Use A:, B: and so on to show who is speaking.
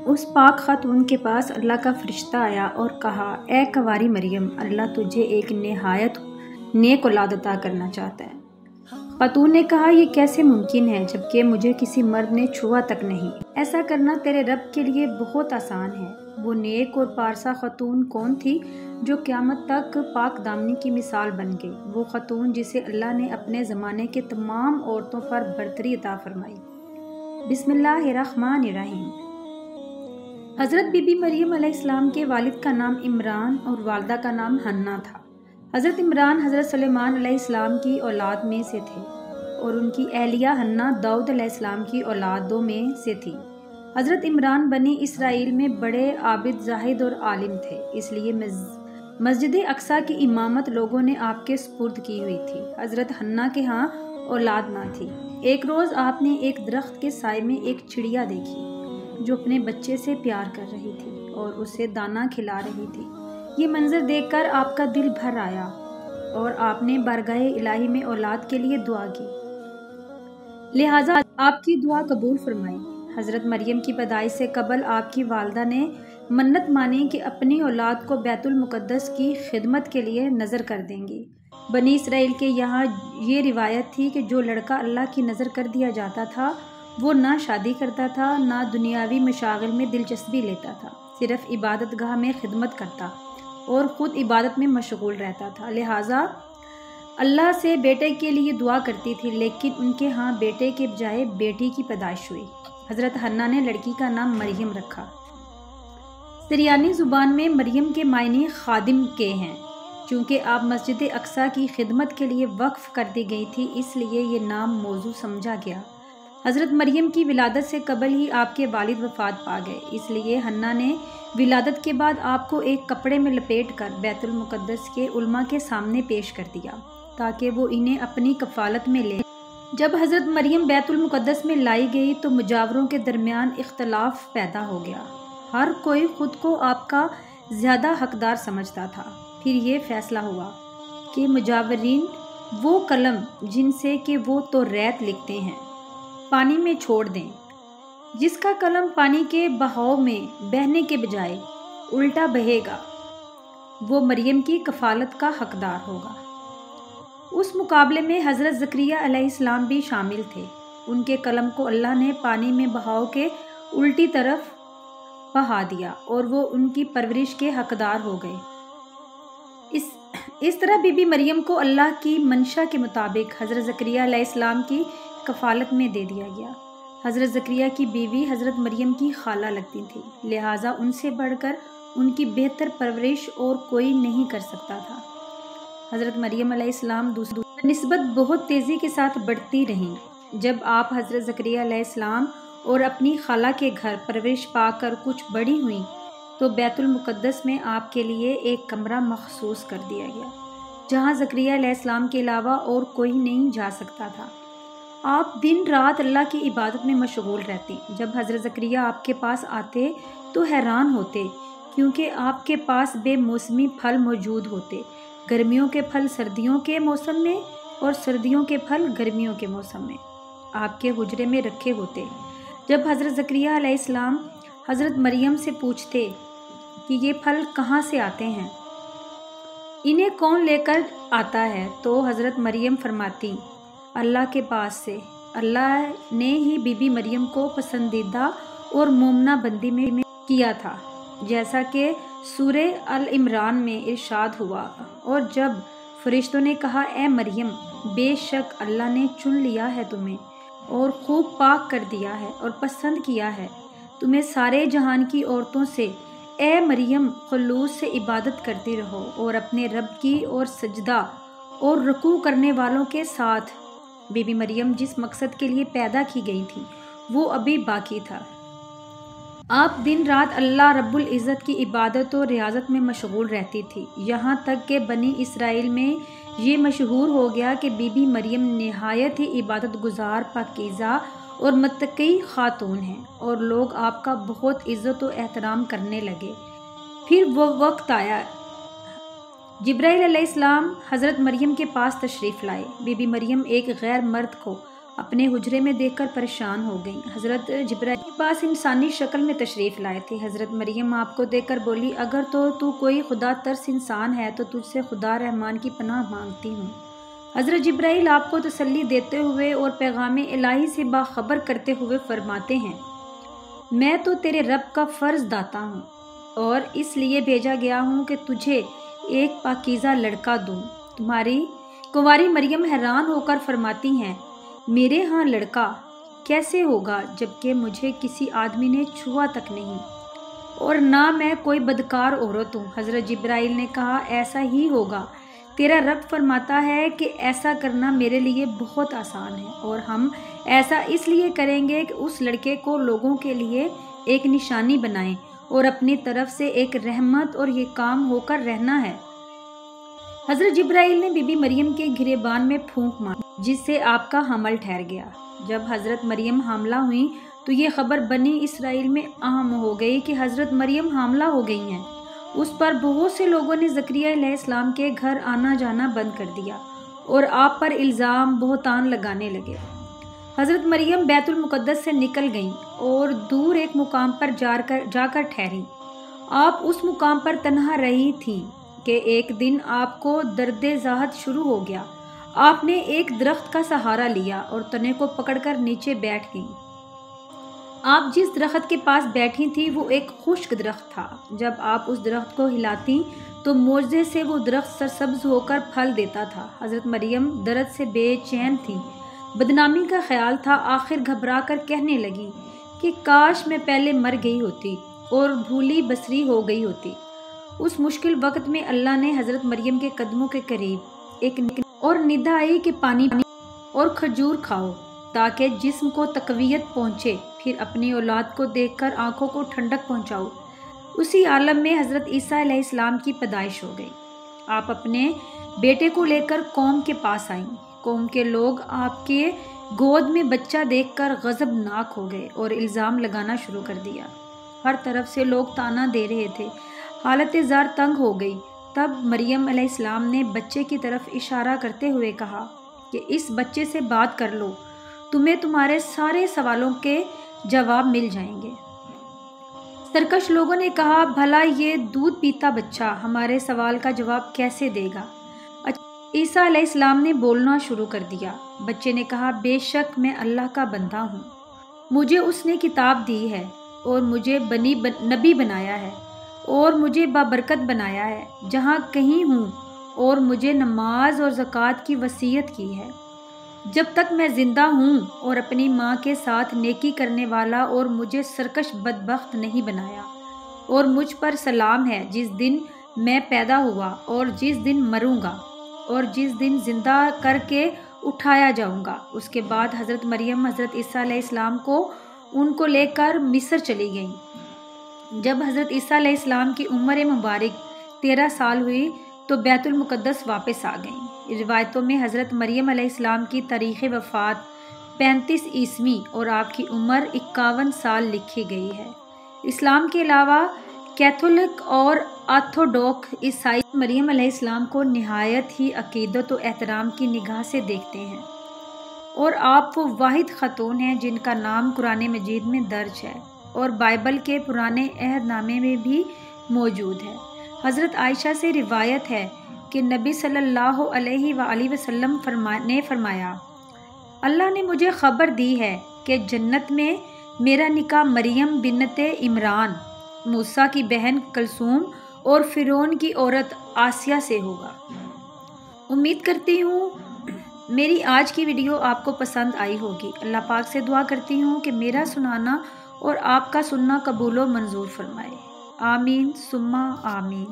A: اس پاک خاتون کے پاس اللہ کا فرشتہ آیا اور کہا، اے کنواری مریم، اللہ تجھے ایک نہایت نیک اولاد عطا کرنا چاہتا ہے۔ خاتون نے کہا، یہ کیسے ممکن ہے جبکہ مجھے کسی مرد نے چھوا تک نہیں؟ ایسا کرنا تیرے رب کے لیے بہت آسان ہے۔ وہ نیک اور پارسا خاتون کون تھی جو قیامت تک پاک دامنی کی مثال بن گئی؟ وہ خاتون جسے اللہ نے اپنے زمانے کے تمام عورتوں پر برتری عطا فرمائی۔ بسم اللہ الرحمن الرحیم۔ حضرت بی بی مریم علیہ السلام کے والد کا نام عمران اور والدہ کا نام حنا تھا۔ حضرت عمران حضرت سلیمان علیہ السلام کی اولاد میں سے تھے اور ان کی اہلیہ حنا داؤد علیہ السلام کی اولادوں میں سے تھی۔ حضرت عمران بنی اسرائیل میں بڑے عابد، زاہد اور عالم تھے، اس لیے مسجد اقصیٰ کی امامت لوگوں نے آپ کے سپرد کی ہوئی تھی۔ حضرت حنا کے ہاں اولاد نہ تھی۔ ایک روز آپ نے ایک درخت کے سائے میں ایک چڑیا دیکھی جو اپنے بچے سے پیار کر رہی تھی اور اسے دانہ کھلا رہی تھی۔ یہ منظر دیکھ کر آپ کا دل بھر آیا اور آپ نے بارگاہ الہی میں اولاد کے لیے دعا کی، لہٰذا آپ کی دعا قبول فرمائی۔ حضرت مریم کی پیدائش سے قبل آپ کی والدہ نے منت مانی کہ اپنی اولاد کو بیت المقدس کی خدمت کے لیے نذر کر دیں گی۔ بنی اسرائیل کے یہاں یہ روایت تھی کہ جو لڑکا اللہ کی نذر کر دیا جاتا تھا وہ نہ شادی کرتا تھا، نہ دنیاوی مشاغل میں دلچسپی لیتا تھا، صرف عبادت گاہ میں خدمت کرتا اور خود عبادت میں مشغول رہتا تھا۔ لہٰذا اللہ سے بیٹے کے لیے دعا کرتی تھی، لیکن ان کے ہاں بیٹے کے بجائے بیٹی کی پیدائش ہوئی۔ حضرت حنا نے لڑکی کا نام مریم رکھا۔ سریانی زبان میں مریم کے معنی خادم کے ہیں۔ چونکہ آپ مسجد اقصیٰ کی خدمت کے لیے وقف کر دی گئی تھی، اس لیے یہ نام موزوں سمجھا گیا۔ حضرت مریم کی ولادت سے قبل ہی آپ کے والد وفات پا گئے، اس لیے حنا نے ولادت کے بعد آپ کو ایک کپڑے میں لپیٹ کر بیت المقدس کے علماء کے سامنے پیش کر دیا تاکہ وہ انہیں اپنی کفالت میں لے۔ جب حضرت مریم بیت المقدس میں لائی گئی تو مجاوروں کے درمیان اختلاف پیدا ہو گیا۔ ہر کوئی خود کو آپ کا زیادہ حقدار سمجھتا تھا۔ پھر یہ فیصلہ ہوا کہ مجاورین وہ قلم جن سے کہ وہ توریت لکھتے ہیں پانی میں چھوڑ دیں، جس کا قلم پانی کے بہاؤ میں بہنے کے بجائے الٹا بہے گا وہ مریم کی کفالت کا حقدار ہوگا۔ اس مقابلے میں حضرت زکریا علیہ السلام بھی شامل تھے۔ ان کے قلم کو اللہ نے پانی میں بہاؤ کے الٹی طرف بہا دیا اور وہ ان کی پرورش کے حقدار ہو گئے۔ اس طرح بی بی مریم کو اللہ کی منشا کے مطابق حضرت زکریا علیہ السلام کی کفالت میں دے دیا گیا۔ حضرت زکریا کی بیوی حضرت مریم کی خالہ لگتی تھی، لہٰذا ان سے بڑھ کر ان کی بہتر پرورش اور کوئی نہیں کر سکتا تھا۔ حضرت مریم علیہ السلام دوسروں نسبت بہت تیزی کے ساتھ بڑھتی رہیں۔ جب آپ حضرت زکریا علیہ السلام اور اپنی خالہ کے گھر پرورش پا کر کچھ بڑی ہوئیں تو بیت المقدس میں آپ کے لیے ایک کمرہ مخصوص کر دیا گیا جہاں زکریا علیہ السلام کے علاوہ اور کوئی نہیں جا سکتا تھا۔ آپ دن رات اللہ کی عبادت میں مشغول رہتے۔ جب حضرت زکریا آپ کے پاس آتے تو حیران ہوتے کیونکہ آپ کے پاس بے موسمی پھل موجود ہوتے، گرمیوں کے پھل سردیوں کے موسم میں اور سردیوں کے پھل گرمیوں کے موسم میں آپ کے حجرے میں رکھے ہوتے۔ جب حضرت زکریا علیہ السلام حضرت مریم سے پوچھتے کہ یہ پھل کہاں سے آتے ہیں، انہیں کون لے کر آتا ہے، تو حضرت مریم فرماتی، اللہ کے پاس سے۔ اللہ نے ہی بی بی مریم کو پسندیدہ اور مومنہ بندی میں کیا تھا، جیسا کہ سورہ العمران میں ارشاد ہوا، اور جب فرشتوں نے کہا، اے مریم، بے شک اللہ نے چن لیا ہے تمہیں اور خوب پاک کر دیا ہے اور پسند کیا ہے تمہیں سارے جہان کی عورتوں سے، اے مریم خلوص سے عبادت کرتی رہو اور اپنے رب کی اور سجدہ اور رکوع کرنے والوں کے ساتھ۔ بی بی مریم جس مقصد کے لیے پیدا کی گئی تھی وہ ابھی باقی تھا۔ آپ دن رات اللہ رب العزت کی عبادت و ریاضت میں مشغول رہتی تھی، یہاں تک کہ بنی اسرائیل میں یہ مشہور ہو گیا کہ بی بی مریم نہایت ہی عبادت گزار، پاکیزہ اور متقی خاتون ہیں، اور لوگ آپ کا بہت عزت و احترام کرنے لگے۔ پھر وہ وقت آیا، جبرائیل علیہ السلام حضرت مریم کے پاس تشریف لائے۔ بی بی مریم ایک غیر مرد کو اپنے حجرے میں دیکھ کر پریشان ہو گئیں۔ حضرت جبرائیل کے پاس انسانی شکل میں تشریف لائے تھے۔ حضرت مریم آپ کو دیکھ کر بولی، اگر تو کوئی خدا ترس انسان ہے تو تجھ سے خدا رحمان کی پناہ مانگتی ہوں۔ حضرت جبرائیل آپ کو تسلی دیتے ہوئے اور پیغام الہی سے باخبر کرتے ہوئے فرماتے ہیں، میں تو تیرے رب کا فرض داتا ہوں اور اس لیے بھیجا گیا ہوں کہ تجھے ایک پاکیزہ لڑکا دوں۔ تمہاری کنواری مریم حیران ہو کر فرماتی ہیں، میرے ہاں لڑکا کیسے ہوگا جبکہ مجھے کسی آدمی نے چھوا تک نہیں اور نہ میں کوئی بدکار عورت ہوں۔ حضرت جبرائیل نے کہا، ایسا ہی ہوگا، تیرا رب فرماتا ہے کہ ایسا کرنا میرے لیے بہت آسان ہے، اور ہم ایسا اس لیے کریں گے کہ اس لڑکے کو لوگوں کے لیے ایک نشانی بنائیں اور اپنی طرف سے ایک رحمت اور یہ کام ہو کر رہنا ہے۔ حضرت جبرائیل نے بی بی مریم کے گریبان میں پھونک ماری جس سے آپ کا حمل ٹھہر گیا۔ جب حضرت مریم حاملہ ہوئیں تو یہ خبر بنی اسرائیل میں عام ہو گئی کہ حضرت مریم حاملہ ہو گئی ہیں۔ اس پر بہت سے لوگوں نے زکریا علیہ السلام کے گھر آنا جانا بند کر دیا اور آپ پر الزام بہتان لگانے لگے۔ حضرت مریم بیت المقدس سے نکل گئیں اور دور ایک مقام پر جا کر ٹھہریں۔ آپ اس مقام پر تنہا رہی تھیں کہ ایک دن آپ کو درد ذات شروع ہو گیا۔ آپ نے ایک درخت کا سہارا لیا اور تنے کو پکڑ کر نیچے بیٹھ گئیں۔ آپ جس درخت کے پاس بیٹھی تھیں وہ ایک خشک درخت تھا۔ جب آپ اس درخت کو ہلاتیں تو معجزے سے وہ درخت سرسبز ہو کر پھل دیتا تھا۔ حضرت مریم درد سے بے چین تھیں، بدنامی کا خیال تھا۔ آخر گھبرا کر کہنے لگی کہ کاش میں پہلے مر گئی ہوتی اور بھولی بسری ہو گئی ہوتی۔ اس مشکل وقت میں اللہ نے حضرت مریم کے قدموں کے قریب ایک اور ندا آئی کہ پانی اور کھجور کھاؤ تاکہ جسم کو تقویت پہنچے، پھر اپنی اولاد کو دیکھ کر آنکھوں کو ٹھنڈک پہنچاؤ۔ اسی عالم میں حضرت عیسیٰ علیہ السلام کی پیدائش ہو گئی۔ آپ اپنے بیٹے کو لے کر قوم کے پاس آئیں۔ قوم کے لوگ آپ کے گود میں بچہ دیکھ کر غضبناک ہو گئے اور الزام لگانا شروع کر دیا۔ ہر طرف سے لوگ طعنہ دے رہے تھے۔ حالت زار تنگ ہو گئی۔ تب مریم علیہ السلام نے بچے کی طرف اشارہ کرتے ہوئے کہا کہ اس بچے سے بات کر لو، تمہیں تمہارے سارے سوالوں کے جواب مل جائیں گے۔ سرکش لوگوں نے کہا، بھلا یہ دودھ پیتا بچہ ہمارے سوال کا جواب کیسے دے گا؟ عیسیٰ علیہ السلام نے بولنا شروع کر دیا۔ بچے نے کہا، بے شک میں اللہ کا بندہ ہوں، مجھے اس نے کتاب دی ہے اور مجھے نبی بنایا ہے اور مجھے بابرکت بنایا ہے جہاں کہیں ہوں، اور مجھے نماز اور زکوٰۃ کی وصیت کی ہے جب تک میں زندہ ہوں، اور اپنی ماں کے ساتھ نیکی کرنے والا اور مجھے سرکش بدبخت نہیں بنایا، اور مجھ پر سلام ہے جس دن میں پیدا ہوا اور جس دن مروں گا اور جس دن زندہ کر کے اٹھایا جاؤں گا۔ اس کے بعد حضرت مریم حضرت عیسیٰ علیہ السلام ان کو لے کر مصر چلی گئیں۔ جب حضرت عیسیٰ علیہ السلام کی عمر مبارک 13 سال ہوئی تو بیت المقدس واپس آ گئیں۔ روایتوں میں حضرت مریم علیہ السلام کی تاریخ وفات 35 عیسوی اور آپ کی عمر 51 سال لکھی گئی ہے۔ اسلام کے علاوہ کیتھولک اور آرتھوڈوکس عیسائی مریم علیہ السلام کو نہایت ہی عقیدت و احترام کی نگاہ سے دیکھتے ہیں، اور آپ وہ واحد خاتون ہیں جن کا نام قرآن مجید میں درج ہے اور بائبل کے پرانے عہد نامے میں بھی موجود ہے۔ حضرت عائشہ سے روایت ہے کہ نبی صلی اللہ علیہ وآلہ وسلم نے فرمایا، اللہ نے مجھے خبر دی ہے کہ جنت میں میرا نکاح مریم بنت عمران، موسیٰ کی بہن کلثوم اور فرعون کی عورت آسیہ سے ہوگا۔ امید کرتی ہوں میری آج کی ویڈیو آپ کو پسند آئی ہوگی۔ اللہ پاک سے دعا کرتی ہوں کہ میرا سنانا اور آپ کا سننا قبول و منظور فرمائے۔ آمین ثم آمین۔